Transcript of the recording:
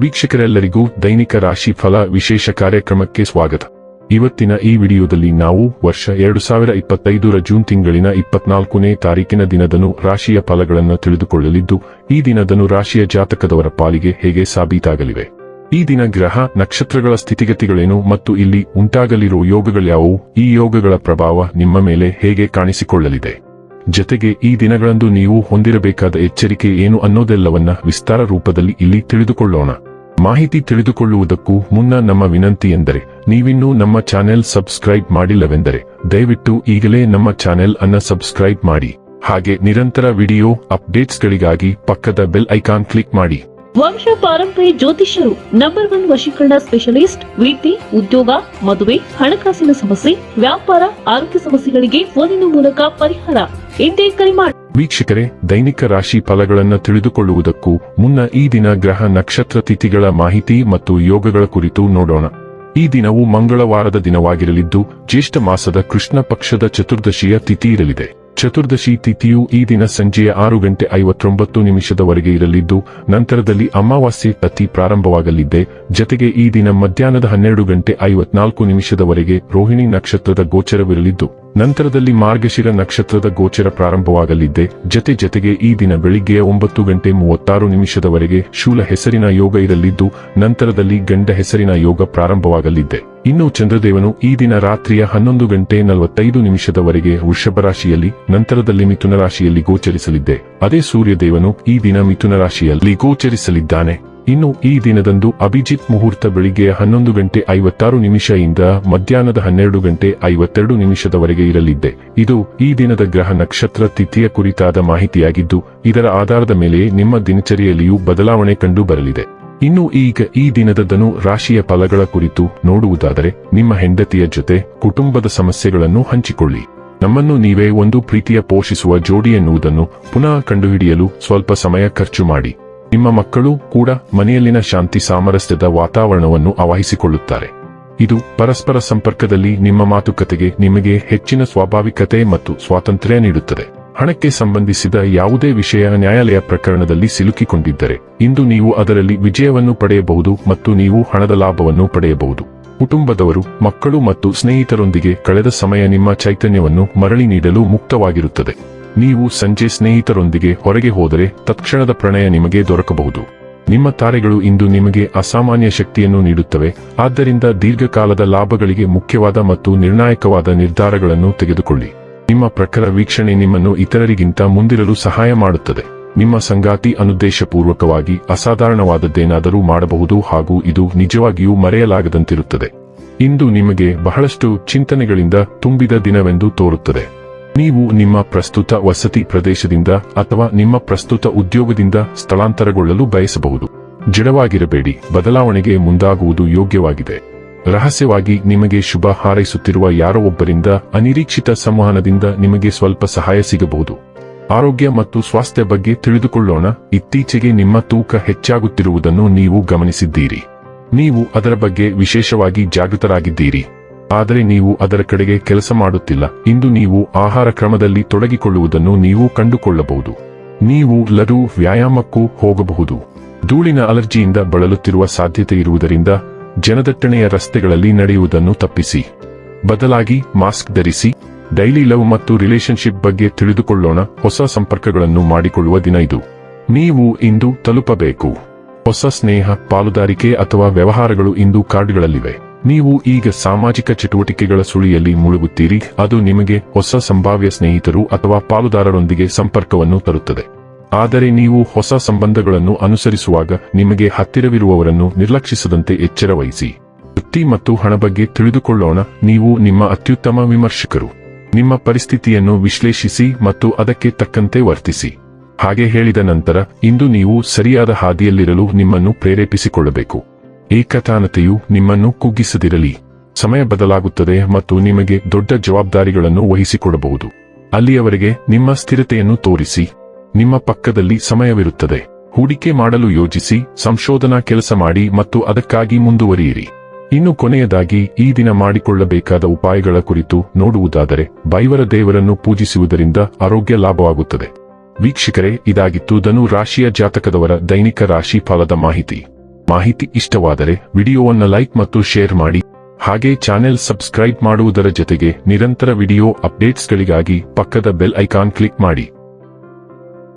ವೀಕ್ಷಕರೆಲ್ಲರಿಗೂ ದೈನಿಕ ರಾಶಿ ಫಲ ವಿಶೇಷ ಕಾರ್ಯಕ್ರಮಕ್ಕೆ ಸ್ವಾಗತ. ಇವತ್ತಿನ ಈ ವಿಡಿಯೋದಲ್ಲಿ ನಾವು ವರ್ಷ 2025ರ ಜೂನ್ ತಿಂಗಳಿನ 24ನೇ ತಾರೀಕಿನ ದಿನದನು ರಾಶಿಯ ಫಲಗಳನ್ನು ತಿಳಿದುಕೊಳ್ಳಲಿದ್ದು, ಈ ದಿನದನು ರಾಶಿಯ ಜಾತಕದವರ ಪಾಲಿಗೆ ಹೇಗೆ ಸಾಬೀತಾಗಲಿವೆ, ಈ ದಿನ ಗ್ರಹ ನಕ್ಷತ್ರಗಳ ಸ್ಥಿತಿಗತಿಗಳೇನು ಮತ್ತು ಇಲ್ಲಿ ಉಂಟಾಗಲಿರುವ ಯೋಗಗಳ್ಯಾವುವು, ಈ ಯೋಗಗಳ ಪ್ರಭಾವ ನಿಮ್ಮ ಮೇಲೆ ಹೇಗೆ ಕಾಣಿಸಿಕೊಳ್ಳಲಿದೆ, ಜತೆಗೆ ಈ ದಿನಗಳಂದು ನೀವು ಹೊಂದಿರಬೇಕಾದ ಎಚ್ಚರಿಕೆ ಏನು ಅನ್ನೋದೆಲ್ಲವನ್ನ ವಿಸ್ತಾರ ರೂಪದಲ್ಲಿ ಇಲ್ಲಿ ತಿಳಿದುಕೊಳ್ಳೋಣ. ಮಾಹಿತಿ ತಿಳಿದುಕೊಳ್ಳುವುದಕ್ಕೂ ಮುನ್ನ ನಮ್ಮ ವಿನಂತಿ ಎಂದರೆ, ನೀವಿನ್ನೂ ನಮ್ಮ ಚಾನೆಲ್ ಸಬ್ಸ್ಕ್ರೈಬ್ ಮಾಡಿಲ್ಲವೆಂದರೆ ದಯವಿಟ್ಟು ಈಗಲೇ ನಮ್ಮ ಚಾನೆಲ್ ಅನ್ನ ಸಬ್ಸ್ಕ್ರೈಬ್ ಮಾಡಿ. ಹಾಗೆ ನಿರಂತರ ವಿಡಿಯೋ ಅಪ್ಡೇಟ್ಸ್ಗಳಿಗಾಗಿ ಪಕ್ಕದ ಬೆಲ್ ಐಕಾನ್ ಕ್ಲಿಕ್ ಮಾಡಿ. ವಂಶ ಪಾರಂಪರ್ಯ ಜ್ಯೋತಿಷ್ಯರು ನಂಬರ್ 1 ವಶೀಕರಣ ಸ್ಪೆಷಲಿಸ್ಟ್. ವೃತ್ತಿ, ಉದ್ಯೋಗ, ಮದುವೆ, ಹಣಕಾಸಿನ ಸಮಸ್ಯೆ, ವ್ಯಾಪಾರ, ಆರೋಗ್ಯ ಸಮಸ್ಯೆಗಳಿಗೆ ಫೋನಿನ ಮೂಲಕ ಪರಿಹಾರ. ಇಂದೇ ಕರೆ ಮಾಡಿ. ವೀಕ್ಷಕರೇ, ದೈನಿಕ ರಾಶಿ ಫಲಗಳನ್ನು ತಿಳಿದುಕೊಳ್ಳುವುದಕ್ಕೂ ಮುನ್ನ ಈ ದಿನ ಗ್ರಹ ನಕ್ಷತ್ರ ತಿಥಿಗಳ ಮಾಹಿತಿ ಮತ್ತು ಯೋಗಗಳ ಕುರಿತು ನೋಡೋಣ. ಈ ದಿನವು ಮಂಗಳವಾರದ ದಿನವಾಗಿರಲಿದ್ದು, ಜ್ಯೇಷ್ಠ ಮಾಸದ ಕೃಷ್ಣ ಪಕ್ಷದ ಚತುರ್ದಶಿಯ ತಿಥಿ ಇರಲಿದೆ. ಚತುರ್ದಶಿ ತಿಥಿಯು ಈ ದಿನ ಸಂಜೆಯ 6:59 ಇರಲಿದ್ದು, ನಂತರದಲ್ಲಿ ಅಮಾವಾಸ್ಯೆ ತಿಥಿ ಪ್ರಾರಂಭವಾಗಲಿದೆ. ಜತೆಗೆ ಈ ದಿನ ಮಧ್ಯಾಹ್ನದ 12:54 ರೋಹಿಣಿ ನಕ್ಷತ್ರದ ಗೋಚರವಿರಲಿದ್ದು, ನಂತರದಲ್ಲಿ ಮಾರ್ಗಶಿರ ನಕ್ಷತ್ರದ ಗೋಚರ ಪ್ರಾರಂಭವಾಗಲಿದೆ. ಜತೆಗೆ ಈ ದಿನ ಬೆಳಿಗ್ಗೆ 9:36 ಶೂಲ ಹೆಸರಿನ ಯೋಗ ಇರಲಿದ್ದು, ನಂತರದಲ್ಲಿ ಗಂಡ ಹೆಸರಿನ ಯೋಗ ಪ್ರಾರಂಭವಾಗಲಿದೆ. ಇನ್ನು ಚಂದ್ರದೇವನು ಈ ದಿನ ರಾತ್ರಿಯ 11:45 ವೃಷಭ ರಾಶಿಯಲ್ಲಿ, ನಂತರದಲ್ಲಿ ಮಿಥುನ ರಾಶಿಯಲ್ಲಿ ಗೋಚರಿಸಲಿದೆ. ಅದೇ ಸೂರ್ಯದೇವನು ಈ ದಿನ ಮಿಥುನ ರಾಶಿಯಲ್ಲಿ ಗೋಚರಿಸಲಿದ್ದಾನೆ. ಇನ್ನು ಈ ದಿನದಂದು ಅಭಿಜಿತ್ ಮುಹೂರ್ತ ಬೆಳಿಗ್ಗೆ 11:56 ಇಂದ ಮಧ್ಯಾಹ್ನದ 12:52 ಇರಲಿದೆ. ಇದು ಈ ದಿನದ ಗ್ರಹ ನಕ್ಷತ್ರ ತಿಥಿಯ ಕುರಿತಾದ ಮಾಹಿತಿಯಾಗಿದ್ದು, ಇದರ ಆಧಾರದ ಮೇಲೆ ನಿಮ್ಮ ದಿನಚರಿಯಲ್ಲಿಯೂ ಬದಲಾವಣೆ ಕಂಡು ಬರಲಿದೆ. ಇನ್ನು ಈಗ ಈ ದಿನದ ರಾಶಿಯ ಫಲಗಳ ಕುರಿತು ನೋಡುವುದಾದರೆ, ನಿಮ್ಮ ಹೆಂಡತಿಯ ಜೊತೆ ಕುಟುಂಬದ ಸಮಸ್ಯೆಗಳನ್ನು ಹಂಚಿಕೊಳ್ಳಿ. ನಮ್ಮನ್ನು ನೀವೇ ಒಂದು ಪ್ರೀತಿಯ ಪೋಷಿಸುವ ಜೋಡಿ ಎನ್ನುವುದನ್ನು ಪುನಃ ಕಂಡುಹಿಡಿಯಲು ಸ್ವಲ್ಪ ಸಮಯ ಖರ್ಚು ಮಾಡಿ. ನಿಮ್ಮ ಮಕ್ಕಳು ಕೂಡ ಮನೆಯಲ್ಲಿನ ಶಾಂತಿ ಸಾಮರಸ್ಯದ ವಾತಾವರಣವನ್ನು ಆವಹಿಸಿಕೊಳ್ಳುತ್ತಾರೆ. ಇದು ಪರಸ್ಪರ ಸಂಪರ್ಕದಲ್ಲಿ ನಿಮ್ಮ ಮಾತುಕತೆಗೆ ನಿಮಗೆ ಹೆಚ್ಚಿನ ಸ್ವಾಭಾವಿಕತೆ ಮತ್ತು ಸ್ವಾತಂತ್ರ್ಯ ನೀಡುತ್ತದೆ. ಹಣಕ್ಕೆ ಸಂಬಂಧಿಸಿದ ಯಾವುದೇ ವಿಷಯ ನ್ಯಾಯಾಲಯ ಪ್ರಕರಣದಲ್ಲಿ ಸಿಲುಕಿಕೊಂಡಿದ್ದರೆ ಇಂದು ನೀವು ಅದರಲ್ಲಿ ವಿಜಯವನ್ನು ಪಡೆಯಬಹುದು ಮತ್ತು ನೀವು ಹಣದ ಲಾಭವನ್ನು ಪಡೆಯಬಹುದು. ಕುಟುಂಬದವರು, ಮಕ್ಕಳು ಮತ್ತು ಸ್ನೇಹಿತರೊಂದಿಗೆ ಕಳೆದ ಸಮಯ ನಿಮ್ಮ ಚೈತನ್ಯವನ್ನು ಮರಳಿ ನೀಡಲು ಮುಕ್ತವಾಗಿರುತ್ತದೆ. ನೀವು ಸಂಜೆ ಸ್ನೇಹಿತರೊಂದಿಗೆ ಹೊರಗೆ ಹೋದರೆ ತತ್ಕ್ಷಣದ ಪ್ರಣಯ ನಿಮಗೆ ದೊರಕಬಹುದು. ನಿಮ್ಮ ತಾರೆಗಳು ಇಂದು ನಿಮಗೆ ಅಸಾಮಾನ್ಯ ಶಕ್ತಿಯನ್ನು ನೀಡುತ್ತವೆ. ಆದ್ದರಿಂದ ದೀರ್ಘಕಾಲದ ಲಾಭಗಳಿಗೆ ಮುಖ್ಯವಾದ ಮತ್ತು ನಿರ್ಣಾಯಕವಾದ ನಿರ್ಧಾರಗಳನ್ನು ತೆಗೆದುಕೊಳ್ಳಿ. ನಿಮ್ಮ ಪ್ರಖರ ವೀಕ್ಷಣೆ ನಿಮ್ಮನ್ನು ಇತರರಿಗಿಂತ ಮುಂದಿರಲು ಸಹಾಯ ಮಾಡುತ್ತದೆ. ನಿಮ್ಮ ಸಂಗಾತಿ ಅನುದ್ದೇಶಪೂರ್ವಕವಾಗಿ ಅಸಾಧಾರಣವಾದದ್ದೇನಾದರೂ ಮಾಡಬಹುದು ಹಾಗೂ ಇದು ನಿಜವಾಗಿಯೂ ಮರೆಯಲಾಗದಂತಿರುತ್ತದೆ. ಇಂದು ನಿಮಗೆ ಬಹಳಷ್ಟು ಚಿಂತನೆಗಳಿಂದ ತುಂಬಿದ ದಿನವೆಂದು ತೋರುತ್ತದೆ. ನೀವು ನಿಮ್ಮ ಪ್ರಸ್ತುತ ವಸತಿ ಪ್ರದೇಶದಿಂದ ಅಥವಾ ನಿಮ್ಮ ಪ್ರಸ್ತುತ ಉದ್ಯೋಗದಿಂದ ಸ್ಥಳಾಂತರಗೊಳ್ಳಲು ಬಯಸಬಹುದು. ಜಡವಾಗಿರಬೇಡಿ, ಬದಲಾವಣೆಗೆ ಮುಂದಾಗುವುದು ಯೋಗ್ಯವಾಗಿದೆ. ರಹಸ್ಯವಾಗಿ ನಿಮಗೆ ಶುಭ ಹಾರೈಸುತ್ತಿರುವ ಯಾರೋ ಒಬ್ಬರಿಂದ ಅನಿರೀಕ್ಷಿತ ಸಂವಹನದಿಂದ ನಿಮಗೆ ಸ್ವಲ್ಪ ಸಹಾಯ ಸಿಗಬಹುದು. ಆರೋಗ್ಯ ಮತ್ತು ಸ್ವಾಸ್ಥ್ಯ ಬಗ್ಗೆ ತಿಳಿದುಕೊಳ್ಳೋಣ. ಇತ್ತೀಚೆಗೆ ನಿಮ್ಮ ತೂಕ ಹೆಚ್ಚಾಗುತ್ತಿರುವುದನ್ನು ನೀವು ಗಮನಿಸಿದ್ದೀರಿ. ನೀವು ಅದರ ಬಗ್ಗೆ ವಿಶೇಷವಾಗಿ ಜಾಗೃತರಾಗಿದ್ದೀರಿ, ಆದರೆ ನೀವು ಅದರ ಕಡೆಗೆ ಕೆಲಸ ಮಾಡುತ್ತಿಲ್ಲ. ಇಂದು ನೀವು ಆಹಾರ ಕ್ರಮದಲ್ಲಿ ತೊಡಗಿಕೊಳ್ಳುವುದನ್ನು ನೀವು ಕಂಡುಕೊಳ್ಳಬಹುದು. ನೀವು ಲಘು ವ್ಯಾಯಾಮಕ್ಕೂ ಹೋಗಬಹುದು. ಧೂಳಿನ ಅಲರ್ಜಿಯಿಂದ ಬಳಲುತ್ತಿರುವ ಸಾಧ್ಯತೆ ಇರುವುದರಿಂದ ಜನದಟ್ಟಣೆಯ ರಸ್ತೆಗಳಲ್ಲಿ ನಡೆಯುವುದನ್ನು ತಪ್ಪಿಸಿ. ಬದಲಾಗಿ ಮಾಸ್ಕ್ ಧರಿಸಿ. ಡೈಲಿ ಲವ್ ಮತ್ತು ರಿಲೇಶನ್ಶಿಪ್ ಬಗ್ಗೆ ತಿಳಿದುಕೊಳ್ಳೋಣ. ಹೊಸ ಸಂಪರ್ಕಗಳನ್ನು ಮಾಡಿಕೊಳ್ಳುವ ದಿನ ಇದು. ನೀವು ಇಂದು ತಲುಪಬೇಕು. ಹೊಸ ಸ್ನೇಹ, ಪಾಲುದಾರಿಕೆ ಅಥವಾ ವ್ಯವಹಾರಗಳು ಇಂದು ಕಾರ್ಡ್ಗಳಲ್ಲಿವೆ. ನೀವು ಈಗ ಸಾಮಾಜಿಕ ಚಟುವಟಿಕೆಗಳ ಸುಳಿಯಲ್ಲಿ ಮುಳುಗುತ್ತೀರಿ. ಅದು ನಿಮಗೆ ಹೊಸ ಸಂಭಾವ್ಯ ಸ್ನೇಹಿತರು ಅಥವಾ ಪಾಲುದಾರರೊಂದಿಗೆ ಸಂಪರ್ಕವನ್ನು ತರುತ್ತದೆ. ಆದರೆ ನೀವು ಹೊಸ ಸಂಬಂಧಗಳನ್ನು ಅನುಸರಿಸುವಾಗ ನಿಮಗೆ ಹತ್ತಿರವಿರುವವರನ್ನು ನಿರ್ಲಕ್ಷಿಸದಂತೆ ಎಚ್ಚರ ವಹಿಸಿ. ವೃತ್ತಿ ಮತ್ತು ಹಣ ಬಗ್ಗೆ ತಿಳಿದುಕೊಳ್ಳೋಣ. ನೀವು ನಿಮ್ಮ ಅತ್ಯುತ್ತಮ ವಿಮರ್ಶಕರು. ನಿಮ್ಮ ಪರಿಸ್ಥಿತಿಯನ್ನು ವಿಶ್ಲೇಷಿಸಿ ಮತ್ತು ಅದಕ್ಕೆ ತಕ್ಕಂತೆ ವರ್ತಿಸಿ. ಹಾಗೆ ಹೇಳಿದ ನಂತರ ಇಂದು ನೀವು ಸರಿಯಾದ ಹಾದಿಯಲ್ಲಿರಲು ನಿಮ್ಮನ್ನು ಪ್ರೇರೇಪಿಸಿಕೊಳ್ಳಬೇಕು. ಏಕತಾನತೆಯು ನಿಮ್ಮನ್ನು ಕುಗ್ಗಿಸದಿರಲಿ. ಸಮಯ ಬದಲಾಗುತ್ತದೆ ಮತ್ತು ನಿಮಗೆ ದೊಡ್ಡ ಜವಾಬ್ದಾರಿಗಳನ್ನು ವಹಿಸಿಕೊಡಬಹುದು. ಅಲ್ಲಿಯವರೆಗೆ ನಿಮ್ಮ ಸ್ಥಿರತೆಯನ್ನು ತೋರಿಸಿ. ನಿಮ್ಮ ಪಕ್ಕದಲ್ಲಿ ಸಮಯವಿರುತ್ತದೆ. ಹೂಡಿಕೆ ಮಾಡಲು ಯೋಜಿಸಿ, ಸಂಶೋಧನಾ ಕೆಲಸ ಮಾಡಿ ಮತ್ತು ಅದಕ್ಕಾಗಿ ಮುಂದುವರಿಯಿರಿ. ಇನ್ನು ಕೊನೆಯದಾಗಿ ಈ ದಿನ ಮಾಡಿಕೊಳ್ಳಬೇಕಾದ ಉಪಾಯಗಳ ಕುರಿತು ನೋಡುವುದಾದರೆ, ಬೈವರ ದೇವರನ್ನು ಪೂಜಿಸುವುದರಿಂದ ಆರೋಗ್ಯ ಲಾಭವಾಗುತ್ತದೆ. ವೀಕ್ಷಕರೇ, ಇದಾಗಿತ್ತು ಧನು ರಾಶಿಯ ಜಾತಕದವರ ದೈನಿಕ ರಾಶಿ ಫಲದ ಮಾಹಿತಿ. ಮಾಹಿತಿ ಇಷ್ಟವಾದರೆ ವಿಡಿಯೋವನ್ನು ಲೈಕ್ ಮತ್ತು ಶೇರ್ ಮಾಡಿ. ಹಾಗೆ ಚಾನೆಲ್ ಸಬ್ಸ್ಕ್ರೈಬ್ ಮಾಡುವುದರ ಜೊತೆಗೆ ನಿರಂತರ ವಿಡಿಯೋ ಅಪ್ಡೇಟ್ಸ್ಗಳಿಗಾಗಿ ಪಕ್ಕದ ಬೆಲ್ ಐಕಾನ್ ಕ್ಲಿಕ್ ಮಾಡಿ.